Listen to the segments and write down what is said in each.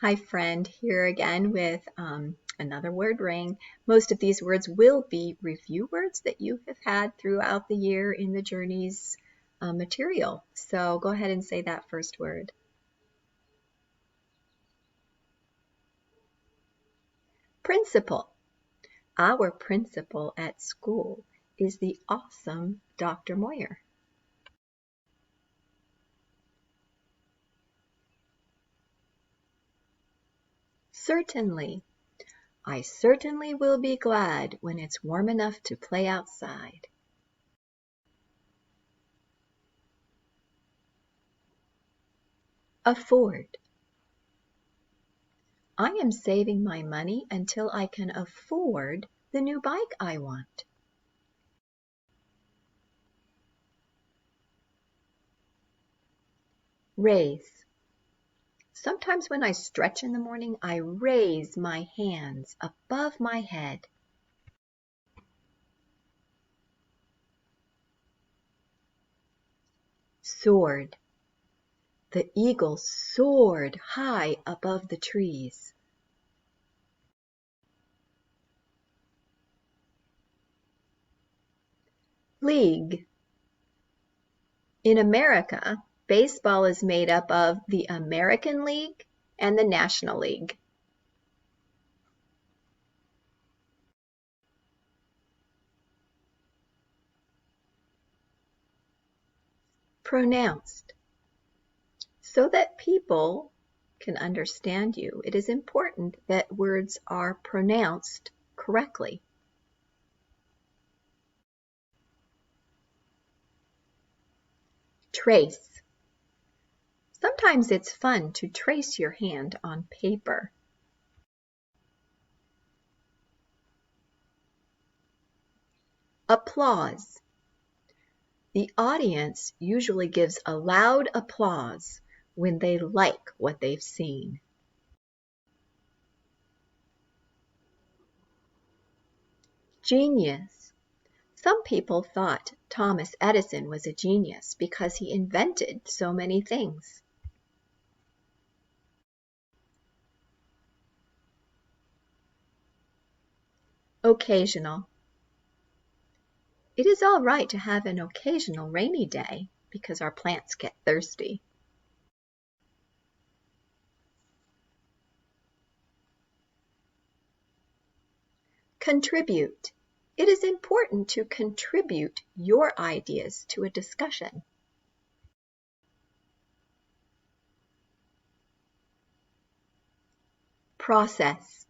Hi friend, here again with another word ring. Most of these words will be review words that you have had throughout the year in the Journeys material. So go ahead and say that first word. Principal. Our principal at school is the awesome Dr. Moyer. Certainly. I certainly will be glad when it's warm enough to play outside. Afford. I am saving my money until I can afford the new bike I want. Raise. Sometimes when I stretch in the morning, I raise my hands above my head. Soared. The eagle soared high above the trees. League. In America, baseball is made up of the American League and the National League. Pronounced. So that people can understand you, it is important that words are pronounced correctly. Trace. Sometimes it's fun to trace your hand on paper. Applause. The audience usually gives a loud applause when they like what they've seen. Genius. Some people thought Thomas Edison was a genius because he invented so many things. Occasional. It is all right to have an occasional rainy day because our plants get thirsty. Contribute. It is important to contribute your ideas to a discussion. Process.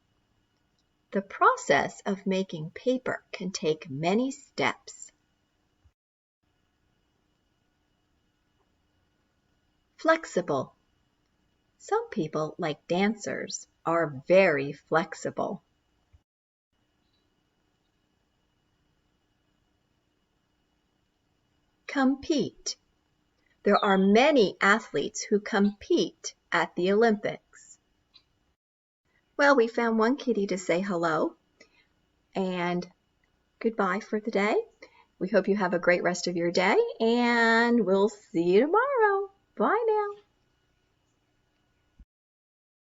The process of making paper can take many steps. Flexible. Some people, like dancers, are very flexible. Compete. There are many athletes who compete at the Olympics. Well, we found one kitty to say hello and goodbye for the day. We hope you have a great rest of your day, and we'll see you tomorrow. Bye now.